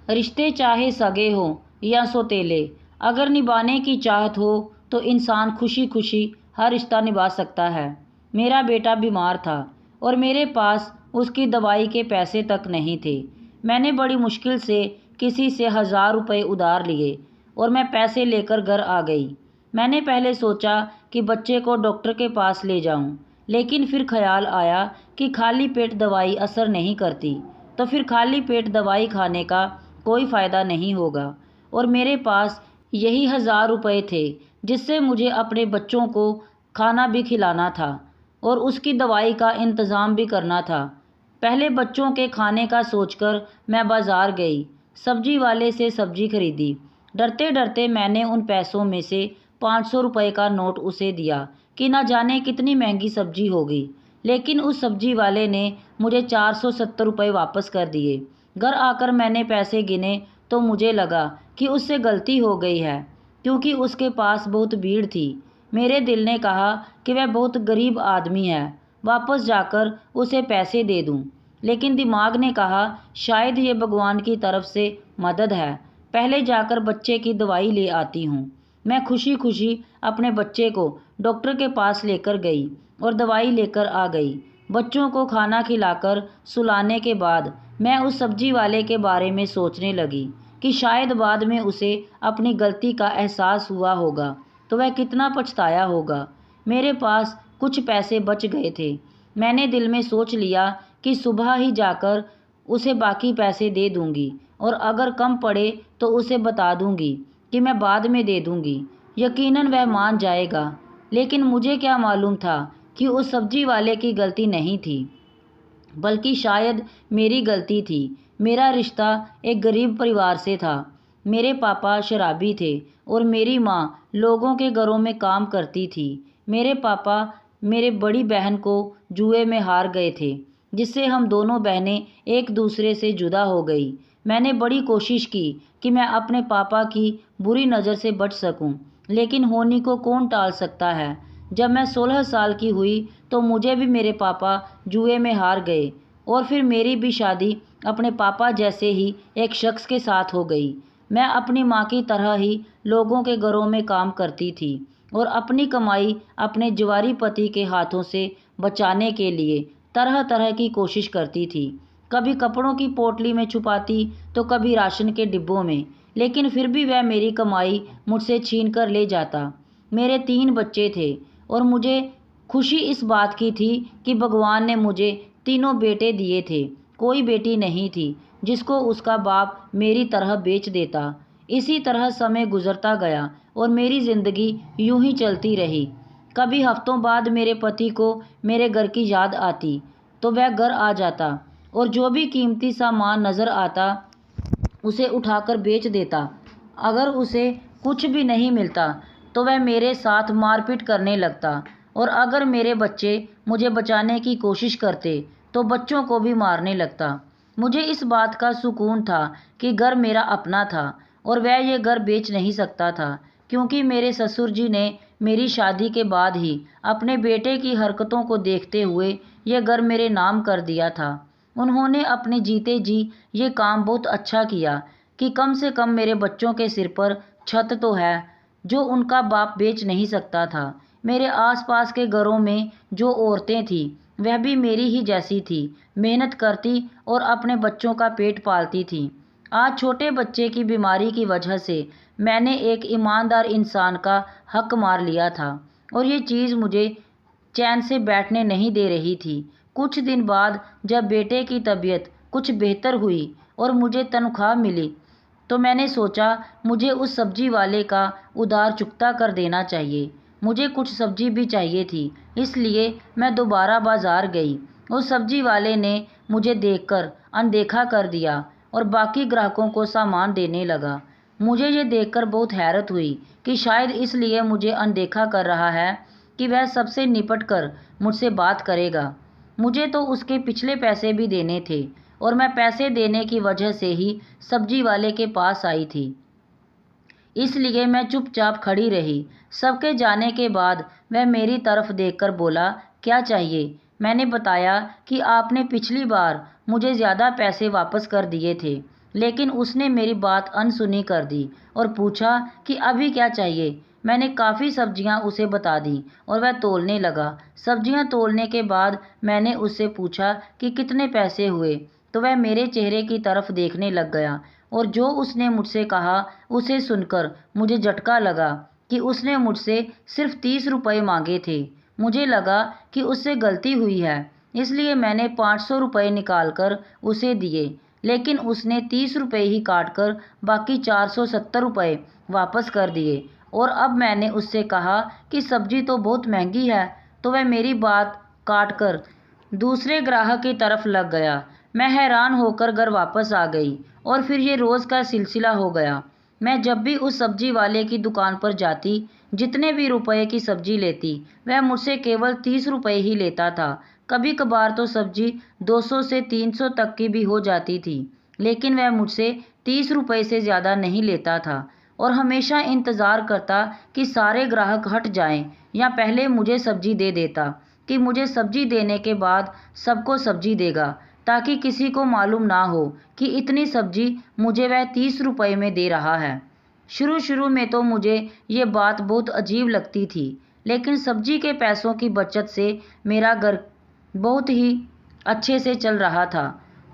रिश्ते चाहे सगे हों या सौतेले, अगर निभाने की चाहत हो तो इंसान खुशी खुशी हर रिश्ता निभा सकता है। मेरा बेटा बीमार था और मेरे पास उसकी दवाई के पैसे तक नहीं थे। मैंने बड़ी मुश्किल से किसी से 1000 रुपये उधार लिए और मैं पैसे लेकर घर आ गई। मैंने पहले सोचा कि बच्चे को डॉक्टर के पास ले जाऊं, लेकिन फिर ख्याल आया कि खाली पेट दवाई असर नहीं करती, तो फिर खाली पेट दवाई खाने का कोई फ़ायदा नहीं होगा। और मेरे पास यही 1000 रुपये थे जिससे मुझे अपने बच्चों को खाना भी खिलाना था और उसकी दवाई का इंतज़ाम भी करना था। पहले बच्चों के खाने का सोचकर मैं बाज़ार गई, सब्जी वाले से सब्जी खरीदी। डरते डरते मैंने उन पैसों में से 500 रुपये का नोट उसे दिया कि ना जाने कितनी महंगी सब्जी होगी, लेकिन उस सब्जी वाले ने मुझे 470 रुपये वापस कर दिए। घर आकर मैंने पैसे गिने तो मुझे लगा कि उससे गलती हो गई है, क्योंकि उसके पास बहुत भीड़ थी। मेरे दिल ने कहा कि वह बहुत गरीब आदमी है, वापस जाकर उसे पैसे दे दूं। लेकिन दिमाग ने कहा शायद ये भगवान की तरफ से मदद है, पहले जाकर बच्चे की दवाई ले आती हूँ। मैं खुशी खुशी अपने बच्चे को डॉक्टर के पास लेकर गई और दवाई लेकर आ गई। बच्चों को खाना खिलाकर सुलाने के बाद मैं उस सब्जी वाले के बारे में सोचने लगी कि शायद बाद में उसे अपनी गलती का एहसास हुआ होगा तो वह कितना पछताया होगा। मेरे पास कुछ पैसे बच गए थे। मैंने दिल में सोच लिया कि सुबह ही जाकर उसे बाकी पैसे दे दूंगी और अगर कम पड़े तो उसे बता दूंगी कि मैं बाद में दे दूंगी। यकीनन वह मान जाएगा। लेकिन मुझे क्या मालूम था कि उस सब्जी वाले की गलती नहीं थी, बल्कि शायद मेरी गलती थी। मेरा रिश्ता एक गरीब परिवार से था। मेरे पापा शराबी थे और मेरी माँ लोगों के घरों में काम करती थी। मेरे पापा मेरे बड़ी बहन को जुए में हार गए थे, जिससे हम दोनों बहनें एक दूसरे से जुदा हो गई। मैंने बड़ी कोशिश की कि मैं अपने पापा की बुरी नज़र से बच सकूं, लेकिन होनी को कौन टाल सकता है। जब मैं 16 साल की हुई तो मुझे भी मेरे पापा जुए में हार गए और फिर मेरी भी शादी अपने पापा जैसे ही एक शख्स के साथ हो गई। मैं अपनी माँ की तरह ही लोगों के घरों में काम करती थी और अपनी कमाई अपने जुआरी पति के हाथों से बचाने के लिए तरह तरह की कोशिश करती थी। कभी कपड़ों की पोटली में छुपाती तो कभी राशन के डिब्बों में, लेकिन फिर भी वह मेरी कमाई मुझसे छीन कर ले जाता। मेरे 3 बच्चे थे और मुझे खुशी इस बात की थी कि भगवान ने मुझे तीनों बेटे दिए थे। कोई बेटी नहीं थी जिसको उसका बाप मेरी तरह बेच देता। इसी तरह समय गुजरता गया और मेरी ज़िंदगी यूं ही चलती रही। कभी हफ्तों बाद मेरे पति को मेरे घर की याद आती तो वह घर आ जाता और जो भी कीमती सामान नज़र आता उसे उठाकर बेच देता। अगर उसे कुछ भी नहीं मिलता तो वह मेरे साथ मारपीट करने लगता और अगर मेरे बच्चे मुझे बचाने की कोशिश करते तो बच्चों को भी मारने लगता। मुझे इस बात का सुकून था कि घर मेरा अपना था और वह ये घर बेच नहीं सकता था, क्योंकि मेरे ससुर जी ने मेरी शादी के बाद ही अपने बेटे की हरकतों को देखते हुए यह घर मेरे नाम कर दिया था। उन्होंने अपने जीते जी ये काम बहुत अच्छा किया कि कम से कम मेरे बच्चों के सिर पर छत तो है, जो उनका बाप बेच नहीं सकता था। मेरे आसपास के घरों में जो औरतें थीं वह भी मेरी ही जैसी थी, मेहनत करती और अपने बच्चों का पेट पालती थीं। आज छोटे बच्चे की बीमारी की वजह से मैंने एक ईमानदार इंसान का हक मार लिया था और ये चीज़ मुझे चैन से बैठने नहीं दे रही थी। कुछ दिन बाद जब बेटे की तबीयत कुछ बेहतर हुई और मुझे तनख्वाह मिली तो मैंने सोचा मुझे उस सब्जी वाले का उधार चुकता कर देना चाहिए। मुझे कुछ सब्जी भी चाहिए थी, इसलिए मैं दोबारा बाज़ार गई। उस सब्जी वाले ने मुझे देखकर अनदेखा कर दिया और बाकी ग्राहकों को सामान देने लगा। मुझे ये देखकर बहुत हैरत हुई कि शायद इसलिए मुझे अनदेखा कर रहा है कि वह सबसे निपट कर मुझसे बात करेगा। मुझे तो उसके पिछले पैसे भी देने थे और मैं पैसे देने की वजह से ही सब्जी वाले के पास आई थी, इसलिए मैं चुपचाप खड़ी रही। सबके जाने के बाद वह मेरी तरफ देखकर बोला, क्या चाहिए? मैंने बताया कि आपने पिछली बार मुझे ज़्यादा पैसे वापस कर दिए थे लेकिन उसने मेरी बात अनसुनी कर दी और पूछा कि अभी क्या चाहिए। मैंने काफ़ी सब्जियां उसे बता दी और वह तोलने लगा। सब्जियां तोलने के बाद मैंने उससे पूछा कि कितने पैसे हुए, तो वह मेरे चेहरे की तरफ देखने लग गया और जो उसने मुझसे कहा उसे सुनकर मुझे झटका लगा कि उसने मुझसे सिर्फ 30 रुपये मांगे थे। मुझे लगा कि उससे गलती हुई है, इसलिए मैंने 500 रुपये निकाल कर उसे दिए, लेकिन उसने 30 रुपये ही काट कर बाकी 470 रुपये वापस कर दिए। और अब मैंने उससे कहा कि सब्जी तो बहुत महंगी है, तो वह मेरी बात काट कर दूसरे ग्राहक की तरफ लग गया। मैं हैरान होकर घर वापस आ गई और फिर ये रोज़ का सिलसिला हो गया। मैं जब भी उस सब्जी वाले की दुकान पर जाती, जितने भी रुपए की सब्जी लेती, वह मुझसे केवल 30 रुपये ही लेता था। कभी कभार तो सब्जी 200 से 300 तक की भी हो जाती थी, लेकिन वह मुझसे 30 रुपये से ज़्यादा नहीं लेता था और हमेशा इंतज़ार करता कि सारे ग्राहक हट जाएं या पहले मुझे सब्जी दे देता कि मुझे सब्जी देने के बाद सबको सब्जी देगा, ताकि किसी को मालूम ना हो कि इतनी सब्जी मुझे वह 30 रुपये में दे रहा है। शुरू शुरू में तो मुझे ये बात बहुत अजीब लगती थी, लेकिन सब्जी के पैसों की बचत से मेरा घर बहुत ही अच्छे से चल रहा था।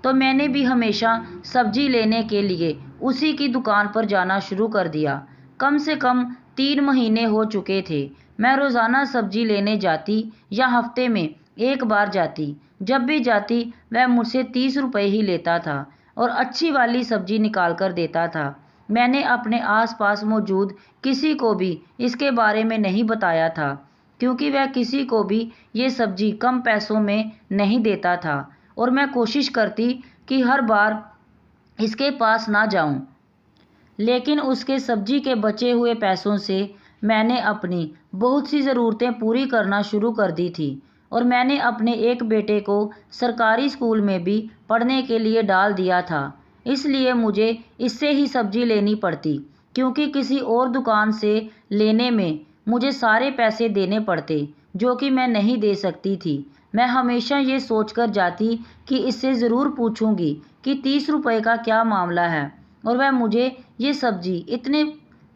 तो मैंने भी हमेशा सब्जी लेने के लिए उसी की दुकान पर जाना शुरू कर दिया। कम से कम 3 महीने हो चुके थे। मैं रोज़ाना सब्जी लेने जाती या हफ्ते में एक बार जाती। जब भी जाती वह मुझसे 30 रुपये ही लेता था और अच्छी वाली सब्जी निकाल कर देता था। मैंने अपने आसपास मौजूद किसी को भी इसके बारे में नहीं बताया था, क्योंकि वह किसी को भी ये सब्जी कम पैसों में नहीं देता था और मैं कोशिश करती कि हर बार इसके पास ना जाऊं। लेकिन उसके सब्जी के बचे हुए पैसों से मैंने अपनी बहुत सी ज़रूरतें पूरी करना शुरू कर दी थी और मैंने अपने एक बेटे को सरकारी स्कूल में भी पढ़ने के लिए डाल दिया था। इसलिए मुझे इससे ही सब्जी लेनी पड़ती, क्योंकि किसी और दुकान से लेने में मुझे सारे पैसे देने पड़ते, जो कि मैं नहीं दे सकती थी। मैं हमेशा ये सोचकर जाती कि इससे ज़रूर पूछूंगी कि 30 रुपये का क्या मामला है और वह मुझे ये सब्जी इतने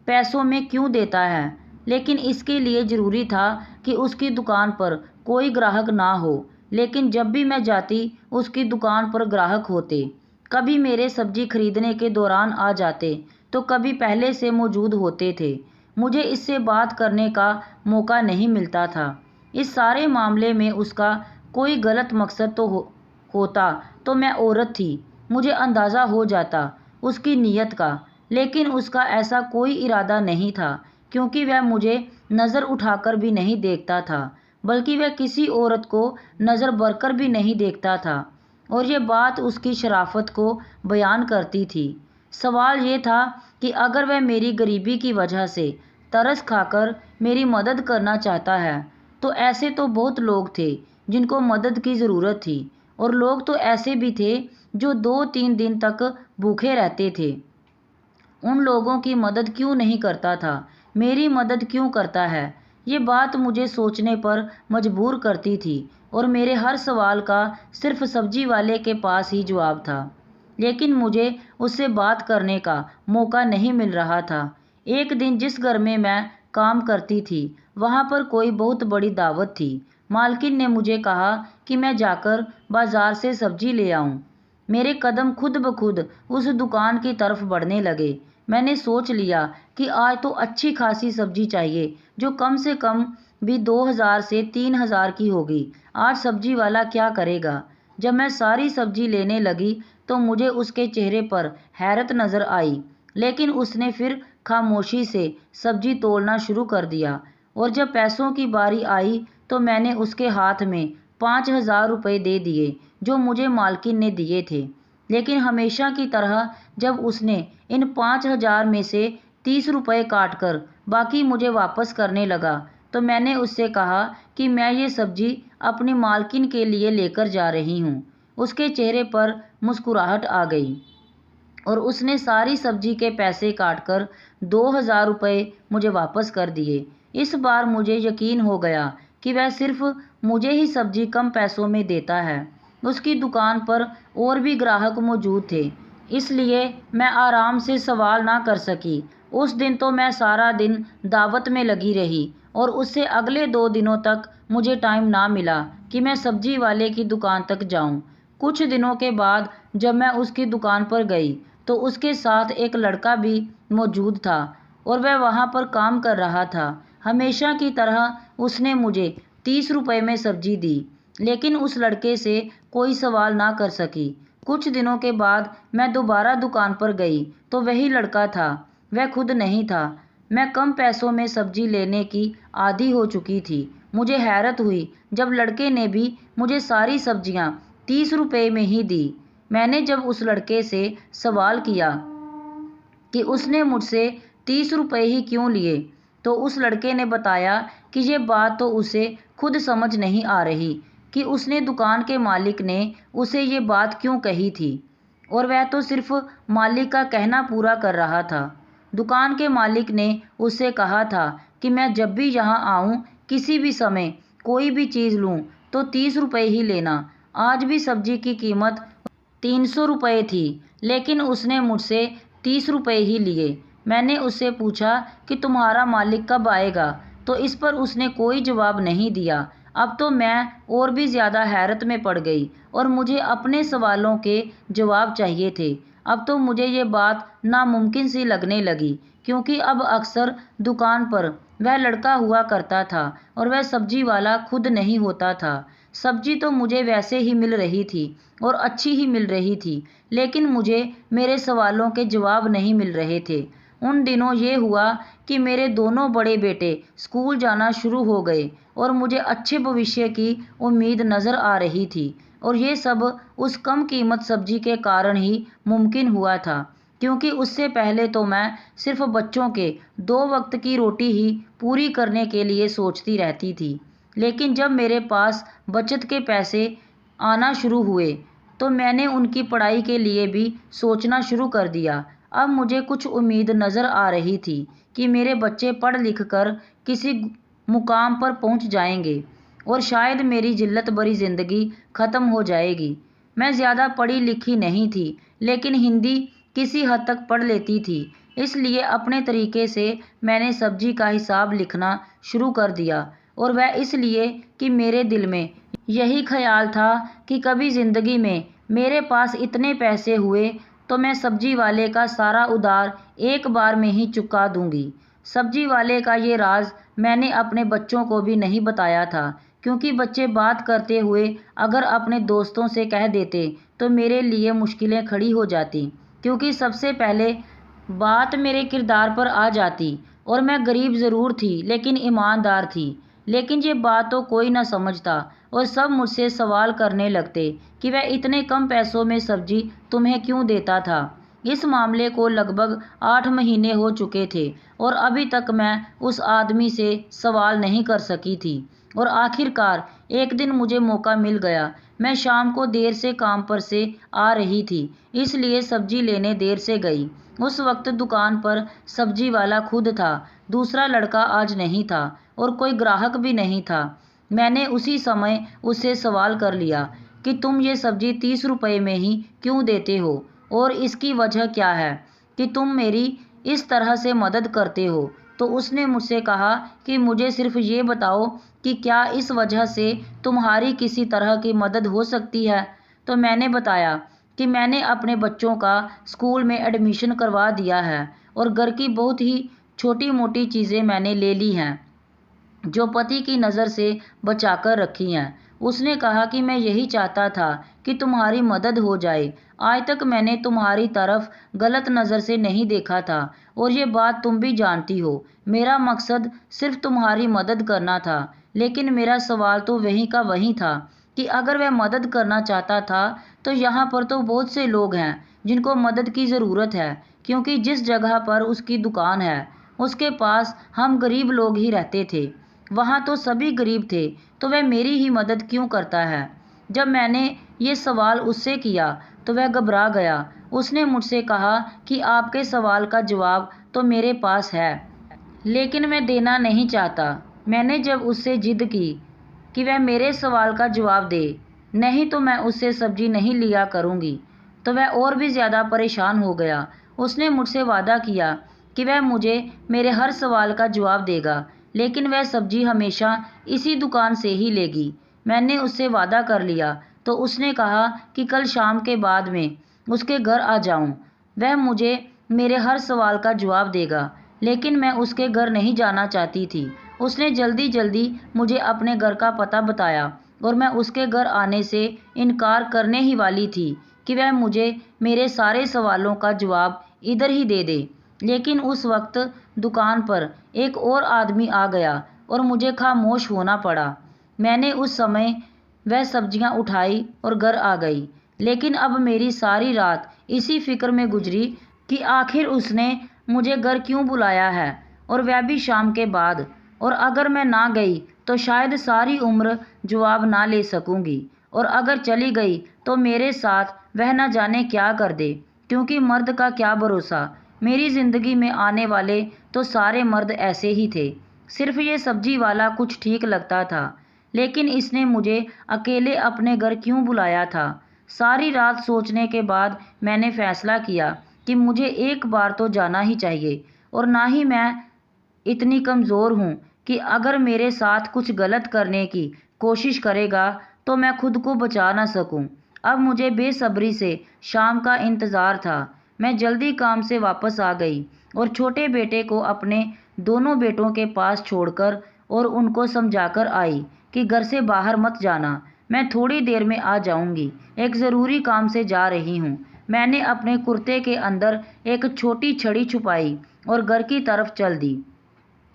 पैसों में क्यों देता है। लेकिन इसके लिए ज़रूरी था कि उसकी दुकान पर कोई ग्राहक ना हो। लेकिन जब भी मैं जाती उसकी दुकान पर ग्राहक होते, कभी मेरे सब्जी खरीदने के दौरान आ जाते तो कभी पहले से मौजूद होते थे। मुझे इससे बात करने का मौका नहीं मिलता था। इस सारे मामले में उसका कोई गलत मकसद तो होता तो मैं औरत थी, मुझे अंदाज़ा हो जाता उसकी नीयत का। लेकिन उसका ऐसा कोई इरादा नहीं था, क्योंकि वह मुझे नज़र उठाकर भी नहीं देखता था, बल्कि वह किसी औरत को नज़र भरकर भी नहीं देखता था और ये बात उसकी शराफत को बयान करती थी। सवाल ये था कि अगर वह मेरी गरीबी की वजह से तरस खाकर मेरी मदद करना चाहता है, तो ऐसे तो बहुत लोग थे जिनको मदद की ज़रूरत थी और लोग तो ऐसे भी थे जो 2-3 दिन तक भूखे रहते थे। उन लोगों की मदद क्यों नहीं करता था, मेरी मदद क्यों करता है? ये बात मुझे सोचने पर मजबूर करती थी और मेरे हर सवाल का सिर्फ सब्जी वाले के पास ही जवाब था। लेकिन मुझे उससे बात करने का मौका नहीं मिल रहा था। एक दिन जिस घर में मैं काम करती थी, वहाँ पर कोई बहुत बड़ी दावत थी। मालकिन ने मुझे कहा कि मैं जाकर बाज़ार से सब्जी ले आऊँ। मेरे कदम खुद ब खुद उस दुकान की तरफ बढ़ने लगे। मैंने सोच लिया कि आज तो अच्छी खासी सब्जी चाहिए, जो कम से कम भी 2000 से 3000 की होगी। आज सब्जी वाला क्या करेगा? जब मैं सारी सब्जी लेने लगी तो मुझे उसके चेहरे पर हैरत नज़र आई, लेकिन उसने फिर खामोशी से सब्जी तोलना शुरू कर दिया और जब पैसों की बारी आई तो मैंने उसके हाथ में 5000 रुपये दे दिए, जो मुझे मालकिन ने दिए थे। लेकिन हमेशा की तरह जब उसने इन 5000 में से 30 रुपये काट कर बाकी मुझे वापस करने लगा, तो मैंने उससे कहा कि मैं ये सब्जी अपनी मालकिन के लिए लेकर जा रही हूँ। उसके चेहरे पर मुस्कुराहट आ गई और उसने सारी सब्जी के पैसे काटकर 2000 रुपये मुझे वापस कर दिए। इस बार मुझे यकीन हो गया कि वह सिर्फ मुझे ही सब्जी कम पैसों में देता है। उसकी दुकान पर और भी ग्राहक मौजूद थे, इसलिए मैं आराम से सवाल ना कर सकी। उस दिन तो मैं सारा दिन दावत में लगी रही और उससे अगले 2 दिनों तक मुझे टाइम ना मिला कि मैं सब्जी वाले की दुकान तक जाऊं। कुछ दिनों के बाद जब मैं उसकी दुकान पर गई तो उसके साथ एक लड़का भी मौजूद था और वह वहां पर काम कर रहा था। हमेशा की तरह उसने मुझे 30 रुपए में सब्जी दी, लेकिन उस लड़के से कोई सवाल ना कर सकी। कुछ दिनों के बाद मैं दोबारा दुकान पर गई तो वही लड़का था, वह खुद नहीं था। मैं कम पैसों में सब्जी लेने की आदी हो चुकी थी। मुझे हैरत हुई जब लड़के ने भी मुझे सारी सब्जियां 30 रुपए में ही दी। मैंने जब उस लड़के से सवाल किया कि उसने मुझसे 30 रुपए ही क्यों लिए, तो उस लड़के ने बताया कि ये बात तो उसे खुद समझ नहीं आ रही कि उसने दुकान के मालिक ने उसे ये बात क्यों कही थी और वह तो सिर्फ मालिक का कहना पूरा कर रहा था। दुकान के मालिक ने उससे कहा था कि मैं जब भी यहाँ आऊँ, किसी भी समय कोई भी चीज़ लूँ तो 30 रुपए ही लेना। आज भी सब्जी की कीमत 300 रुपये थी, लेकिन उसने मुझसे 30 रुपये ही लिए। मैंने उससे पूछा कि तुम्हारा मालिक कब आएगा, तो इस पर उसने कोई जवाब नहीं दिया। अब तो मैं और भी ज़्यादा हैरत में पड़ गई और मुझे अपने सवालों के जवाब चाहिए थे। अब तो मुझे ये बात नामुमकिन सी लगने लगी, क्योंकि अब अक्सर दुकान पर वह लड़का हुआ करता था और वह सब्जी वाला खुद नहीं होता था। सब्जी तो मुझे वैसे ही मिल रही थी और अच्छी ही मिल रही थी, लेकिन मुझे मेरे सवालों के जवाब नहीं मिल रहे थे। उन दिनों ये हुआ कि मेरे दोनों बड़े बेटे स्कूल जाना शुरू हो गए और मुझे अच्छे भविष्य की उम्मीद नज़र आ रही थी, और ये सब उस कम कीमत सब्जी के कारण ही मुमकिन हुआ था, क्योंकि उससे पहले तो मैं सिर्फ बच्चों के 2 वक्त की रोटी ही पूरी करने के लिए सोचती रहती थी। लेकिन जब मेरे पास बचत के पैसे आना शुरू हुए तो मैंने उनकी पढ़ाई के लिए भी सोचना शुरू कर दिया। अब मुझे कुछ उम्मीद नज़र आ रही थी कि मेरे बच्चे पढ़ लिख कर किसी मुकाम पर पहुंच जाएंगे और शायद मेरी जिल्लत भरी ज़िंदगी ख़त्म हो जाएगी। मैं ज़्यादा पढ़ी लिखी नहीं थी, लेकिन हिंदी किसी हद तक पढ़ लेती थी। इसलिए अपने तरीके से मैंने सब्जी का हिसाब लिखना शुरू कर दिया, और वह इसलिए कि मेरे दिल में यही ख्याल था कि कभी ज़िंदगी में मेरे पास इतने पैसे हुए तो मैं सब्जी वाले का सारा उधार एक बार में ही चुका दूंगी। सब्जी वाले का ये राज मैंने अपने बच्चों को भी नहीं बताया था, क्योंकि बच्चे बात करते हुए अगर अपने दोस्तों से कह देते तो मेरे लिए मुश्किलें खड़ी हो जाती, क्योंकि सबसे पहले बात मेरे किरदार पर आ जाती और मैं गरीब ज़रूर थी लेकिन ईमानदार थी। लेकिन ये बात तो कोई ना समझता और सब मुझसे सवाल करने लगते कि वह इतने कम पैसों में सब्जी तुम्हें क्यों देता था। इस मामले को लगभग 8 महीने हो चुके थे और अभी तक मैं उस आदमी से सवाल नहीं कर सकी थी। और आखिरकार एक दिन मुझे मौका मिल गया। मैं शाम को देर से काम पर से आ रही थी, इसलिए सब्जी लेने देर से गई। उस वक्त दुकान पर सब्जी वाला खुद था, दूसरा लड़का आज नहीं था और कोई ग्राहक भी नहीं था। मैंने उसी समय उससे सवाल कर लिया कि तुम ये सब्जी 30 रुपए में ही क्यों देते हो और इसकी वजह क्या है कि तुम मेरी इस तरह से मदद करते हो। तो उसने मुझसे कहा कि मुझे सिर्फ ये बताओ कि क्या इस वजह से तुम्हारी किसी तरह की मदद हो सकती है। तो मैंने बताया कि मैंने अपने बच्चों का स्कूल में एडमिशन करवा दिया है और घर की बहुत ही छोटी मोटी चीज़ें मैंने ले ली हैं जो पति की नज़र से बचाकर रखी हैं। उसने कहा कि मैं यही चाहता था कि तुम्हारी मदद हो जाए। आज तक मैंने तुम्हारी तरफ गलत नज़र से नहीं देखा था और ये बात तुम भी जानती हो। मेरा मकसद सिर्फ तुम्हारी मदद करना था, लेकिन मेरा सवाल तो वहीं का वहीं था कि अगर वह मदद करना चाहता था तो यहाँ पर तो बहुत से लोग हैं जिनको मदद की ज़रूरत है, क्योंकि जिस जगह पर उसकी दुकान है उसके पास हम गरीब लोग ही रहते थे। वहाँ तो सभी गरीब थे, तो वह मेरी ही मदद क्यों करता है। जब मैंने ये सवाल उससे किया तो वह घबरा गया। उसने मुझसे कहा कि आपके सवाल का जवाब तो मेरे पास है, लेकिन मैं देना नहीं चाहता। मैंने जब उससे जिद की कि वह मेरे सवाल का जवाब दे, नहीं तो मैं उससे सब्जी नहीं लिया करूँगी, तो वह और भी ज़्यादा परेशान हो गया। उसने मुझसे वादा किया कि वह मुझे मेरे हर सवाल का जवाब देगा, लेकिन वह सब्जी हमेशा इसी दुकान से ही लेगी। मैंने उससे वादा कर लिया तो उसने कहा कि कल शाम के बाद में उसके घर आ जाऊं। वह मुझे मेरे हर सवाल का जवाब देगा, लेकिन मैं उसके घर नहीं जाना चाहती थी। उसने जल्दी जल्दी मुझे अपने घर का पता बताया और मैं उसके घर आने से इनकार करने ही वाली थी कि वह मुझे मेरे सारे सवालों का जवाब इधर ही दे दे। लेकिन उस वक्त दुकान पर एक और आदमी आ गया और मुझे खामोश होना पड़ा। मैंने उस समय वह सब्जियां उठाई और घर आ गई, लेकिन अब मेरी सारी रात इसी फिक्र में गुजरी कि आखिर उसने मुझे घर क्यों बुलाया है, और वह भी शाम के बाद। और अगर मैं ना गई तो शायद सारी उम्र जवाब ना ले सकूंगी, और अगर चली गई तो मेरे साथ वह न जाने क्या कर दे, क्योंकि मर्द का क्या भरोसा। मेरी ज़िंदगी में आने वाले तो सारे मर्द ऐसे ही थे, सिर्फ ये सब्जी वाला कुछ ठीक लगता था। लेकिन इसने मुझे अकेले अपने घर क्यों बुलाया था? सारी रात सोचने के बाद मैंने फैसला किया कि मुझे एक बार तो जाना ही चाहिए, और ना ही मैं इतनी कमज़ोर हूँ कि अगर मेरे साथ कुछ गलत करने की कोशिश करेगा तो मैं खुद को बचा ना सकूं। अब मुझे बेसब्री से शाम का इंतज़ार था। मैं जल्दी काम से वापस आ गई और छोटे बेटे को अपने दोनों बेटों के पास छोड़कर और उनको समझाकर आई कि घर से बाहर मत जाना, मैं थोड़ी देर में आ जाऊंगी, एक ज़रूरी काम से जा रही हूँ। मैंने अपने कुर्ते के अंदर एक छोटी छड़ी छुपाई और घर की तरफ चल दी।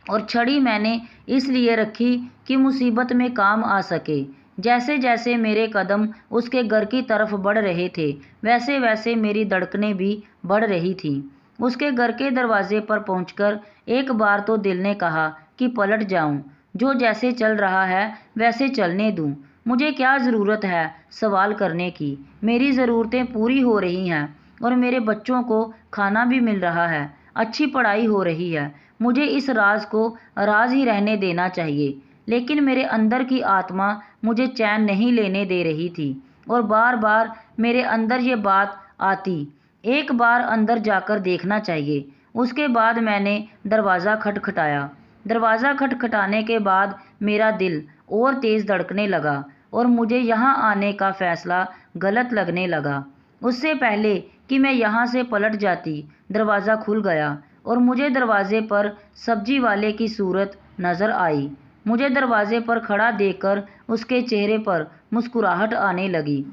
और छड़ी मैंने इसलिए रखी कि मुसीबत में काम आ सके। जैसे जैसे मेरे कदम उसके घर की तरफ बढ़ रहे थे, वैसे वैसे मेरी धड़कनें भी बढ़ रही थीं। उसके घर के दरवाजे पर पहुंचकर एक बार तो दिल ने कहा कि पलट जाऊं, जो जैसे चल रहा है वैसे चलने दूं। मुझे क्या ज़रूरत है सवाल करने की? मेरी ज़रूरतें पूरी हो रही हैं और मेरे बच्चों को खाना भी मिल रहा है, अच्छी पढ़ाई हो रही है। मुझे इस राज को राज ही रहने देना चाहिए। लेकिन मेरे अंदर की आत्मा मुझे चैन नहीं लेने दे रही थी और बार बार मेरे अंदर ये बात आती, एक बार अंदर जाकर देखना चाहिए। उसके बाद मैंने दरवाज़ा खटखटाया। दरवाज़ा खटखटाने के बाद मेरा दिल और तेज़ धड़कने लगा और मुझे यहाँ आने का फ़ैसला गलत लगने लगा। उससे पहले कि मैं यहाँ से पलट जाती, दरवाज़ा खुल गया और मुझे दरवाजे पर सब्जी वाले की सूरत नज़र आई। मुझे दरवाजे पर खड़ा देखकर उसके चेहरे पर मुस्कुराहट आने लगी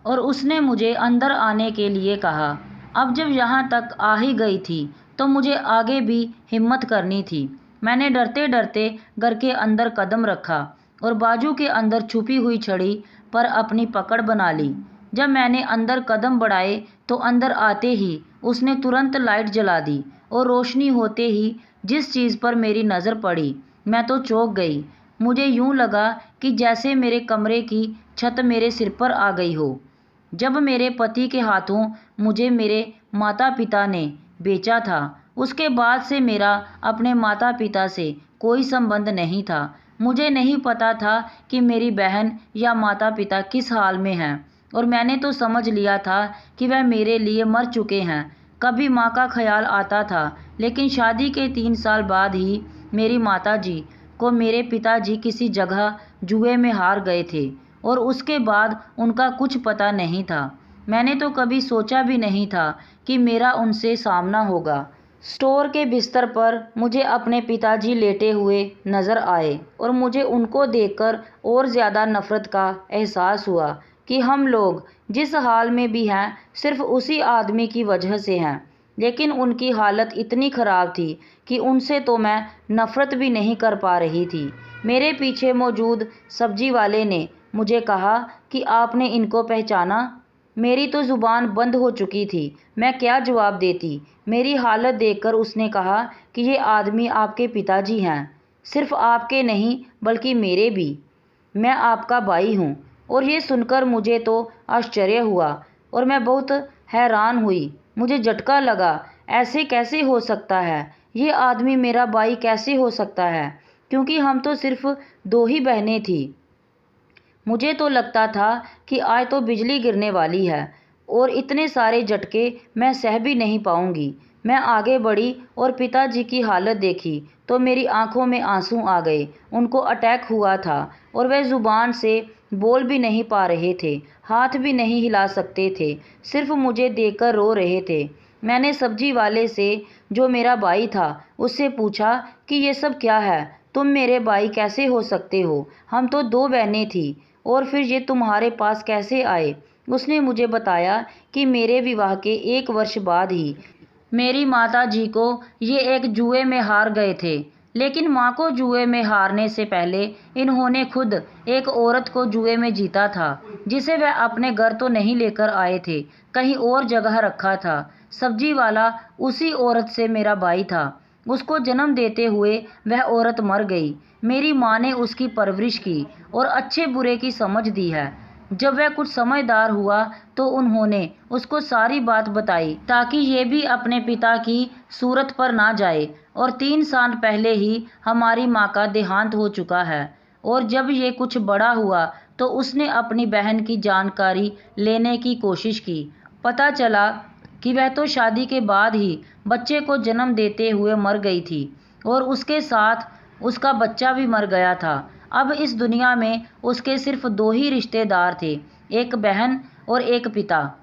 और उसने मुझे अंदर आने के लिए कहा। अब जब यहाँ तक आ ही गई थी तो मुझे आगे भी हिम्मत करनी थी। मैंने डरते डरते घर के अंदर कदम रखा और बाजू के अंदर छुपी हुई छड़ी पर अपनी पकड़ बना ली। जब मैंने अंदर कदम बढ़ाए तो अंदर आते ही उसने तुरंत लाइट जला दी और रोशनी होते ही जिस चीज़ पर मेरी नज़र पड़ी, मैं तो चौंक गई। मुझे यूं लगा कि जैसे मेरे कमरे की छत मेरे सिर पर आ गई हो। जब मेरे पति के हाथों मुझे मेरे माता पिता ने बेचा था, उसके बाद से मेरा अपने माता पिता से कोई संबंध नहीं था। मुझे नहीं पता था कि मेरी बहन या माता पिता किस हाल में हैं, और मैंने तो समझ लिया था कि वह मेरे लिए मर चुके हैं। कभी माँ का ख्याल आता था, लेकिन शादी के 3 साल बाद ही मेरी माताजी को मेरे पिताजी किसी जगह जुए में हार गए थे और उसके बाद उनका कुछ पता नहीं था। मैंने तो कभी सोचा भी नहीं था कि मेरा उनसे सामना होगा। स्टोर के बिस्तर पर मुझे अपने पिताजी लेटे हुए नज़र आए और मुझे उनको देखकर और ज़्यादा नफ़रत का एहसास हुआ कि हम लोग जिस हाल में भी हैं सिर्फ उसी आदमी की वजह से हैं। लेकिन उनकी हालत इतनी ख़राब थी कि उनसे तो मैं नफ़रत भी नहीं कर पा रही थी। मेरे पीछे मौजूद सब्जी वाले ने मुझे कहा कि आपने इनको पहचाना? मेरी तो ज़ुबान बंद हो चुकी थी, मैं क्या जवाब देती। मेरी हालत देखकर उसने कहा कि ये आदमी आपके पिताजी हैं, सिर्फ आपके नहीं बल्कि मेरे भी। मैं आपका भाई हूँ। और ये सुनकर मुझे तो आश्चर्य हुआ और मैं बहुत हैरान हुई। मुझे झटका लगा, ऐसे कैसे हो सकता है? ये आदमी मेरा भाई कैसे हो सकता है? क्योंकि हम तो सिर्फ 2 ही बहनें थीं। मुझे तो लगता था कि आज तो बिजली गिरने वाली है। और इतने सारे झटके मैं सह भी नहीं पाऊंगी। मैं आगे बढ़ी और पिताजी की हालत देखी तो मेरी आंखों में आंसू आ गए। उनको अटैक हुआ था और वह ज़ुबान से बोल भी नहीं पा रहे थे, हाथ भी नहीं हिला सकते थे, सिर्फ मुझे देखकर रो रहे थे। मैंने सब्जी वाले से, जो मेरा भाई था, उससे पूछा कि ये सब क्या है? तुम मेरे भाई कैसे हो सकते हो? हम तो 2 बहनें थी, और फिर ये तुम्हारे पास कैसे आए? उसने मुझे बताया कि मेरे विवाह के 1 वर्ष बाद ही मेरी माता जी को ये एक जुए में हार गए थे। लेकिन माँ को जुए में हारने से पहले इन्होंने खुद एक औरत को जुए में जीता था, जिसे वह अपने घर तो नहीं लेकर आए थे, कहीं और जगह रखा था। सब्जी वाला उसी औरत से मेरा भाई था। उसको जन्म देते हुए वह औरत मर गई। मेरी माँ ने उसकी परवरिश की और अच्छे बुरे की समझ दी है। जब वह कुछ समझदार हुआ तो उन्होंने उसको सारी बात बताई, ताकि ये भी अपने पिता की सूरत पर ना जाए। और 3 साल पहले ही हमारी माँ का देहांत हो चुका है। और जब ये कुछ बड़ा हुआ तो उसने अपनी बहन की जानकारी लेने की कोशिश की। पता चला कि वह तो शादी के बाद ही बच्चे को जन्म देते हुए मर गई थी, और उसके साथ उसका बच्चा भी मर गया था। अब इस दुनिया में उसके सिर्फ 2 ही रिश्तेदार थे, एक बहन और एक पिता।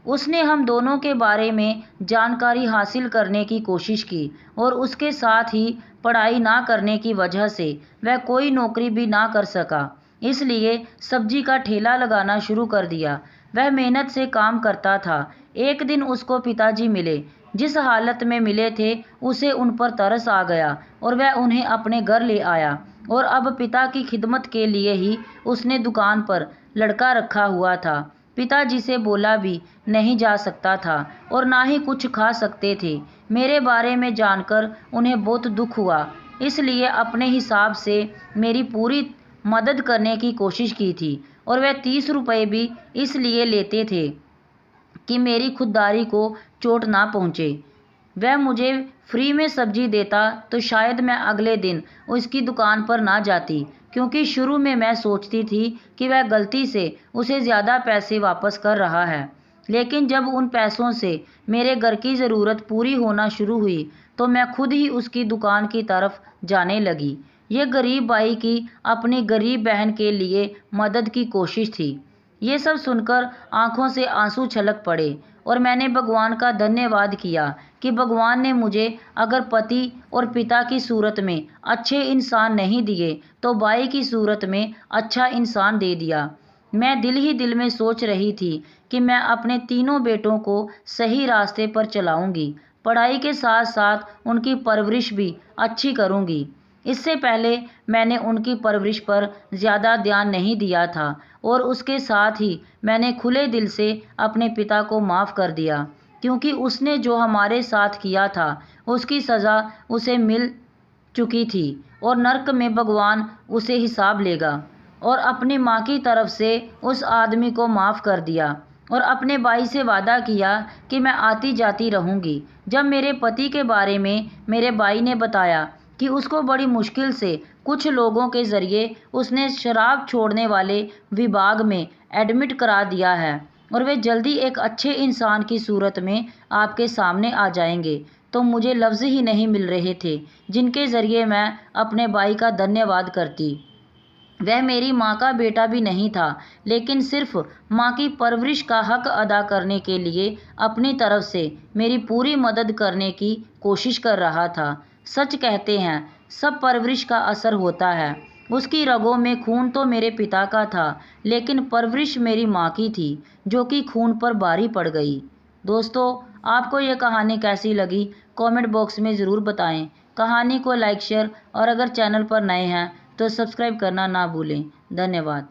उसने हम दोनों के बारे में जानकारी हासिल करने की कोशिश की, और उसके साथ ही पढ़ाई ना करने की वजह से वह कोई नौकरी भी ना कर सका, इसलिए सब्जी का ठेला लगाना शुरू कर दिया। वह मेहनत से काम करता था। एक दिन उसको पिताजी मिले। जिस हालत में मिले थे उसे उन पर तरस आ गया और वह उन्हें अपने घर ले आया। और अब पिता की खिदमत के लिए ही उसने दुकान पर लड़का रखा हुआ था। पिताजी से बोला भी नहीं जा सकता था और ना ही कुछ खा सकते थे। मेरे बारे में जानकर उन्हें बहुत दुख हुआ, इसलिए अपने हिसाब से मेरी पूरी मदद करने की कोशिश की थी। और वह 30 रुपये भी इसलिए लेते थे कि मेरी खुददारी को चोट ना पहुँचे। वह मुझे फ्री में सब्जी देता तो शायद मैं अगले दिन उसकी दुकान पर ना जाती, क्योंकि शुरू में मैं सोचती थी कि वह गलती से उसे ज़्यादा पैसे वापस कर रहा है। लेकिन जब उन पैसों से मेरे घर की ज़रूरत पूरी होना शुरू हुई तो मैं खुद ही उसकी दुकान की तरफ जाने लगी। ये गरीब भाई की अपनी गरीब बहन के लिए मदद की कोशिश थी। ये सब सुनकर आंखों से आंसू छलक पड़े और मैंने भगवान का धन्यवाद किया कि भगवान ने मुझे अगर पति और पिता की सूरत में अच्छे इंसान नहीं दिए तो भाई की सूरत में अच्छा इंसान दे दिया। मैं दिल ही दिल में सोच रही थी कि मैं अपने तीनों बेटों को सही रास्ते पर चलाऊंगी, पढ़ाई के साथ साथ उनकी परवरिश भी अच्छी करूंगी। इससे पहले मैंने उनकी परवरिश पर ज़्यादा ध्यान नहीं दिया था, और उसके साथ ही मैंने खुले दिल से अपने पिता को माफ़ कर दिया, क्योंकि उसने जो हमारे साथ किया था उसकी सज़ा उसे मिल चुकी थी और नर्क में भगवान उसे हिसाब लेगा। और अपनी माँ की तरफ से उस आदमी को माफ़ कर दिया और अपने भाई से वादा किया कि मैं आती जाती रहूँगी। जब मेरे पति के बारे में मेरे भाई ने बताया कि उसको बड़ी मुश्किल से कुछ लोगों के ज़रिए उसने शराब छोड़ने वाले विभाग में एडमिट करा दिया है और वे जल्दी एक अच्छे इंसान की सूरत में आपके सामने आ जाएंगे, तो मुझे लफ्ज़ ही नहीं मिल रहे थे जिनके ज़रिए मैं अपने भाई का धन्यवाद करती। वह मेरी माँ का बेटा भी नहीं था, लेकिन सिर्फ माँ की परवरिश का हक अदा करने के लिए अपनी तरफ से मेरी पूरी मदद करने की कोशिश कर रहा था। सच कहते हैं, सब परवरिश का असर होता है। उसकी रगों में खून तो मेरे पिता का था, लेकिन परवरिश मेरी माँ की थी, जो कि खून पर भारी पड़ गई। दोस्तों, आपको ये कहानी कैसी लगी कमेंट बॉक्स में ज़रूर बताएं। कहानी को लाइक शेयर और अगर चैनल पर नए हैं तो सब्सक्राइब करना ना भूलें। धन्यवाद।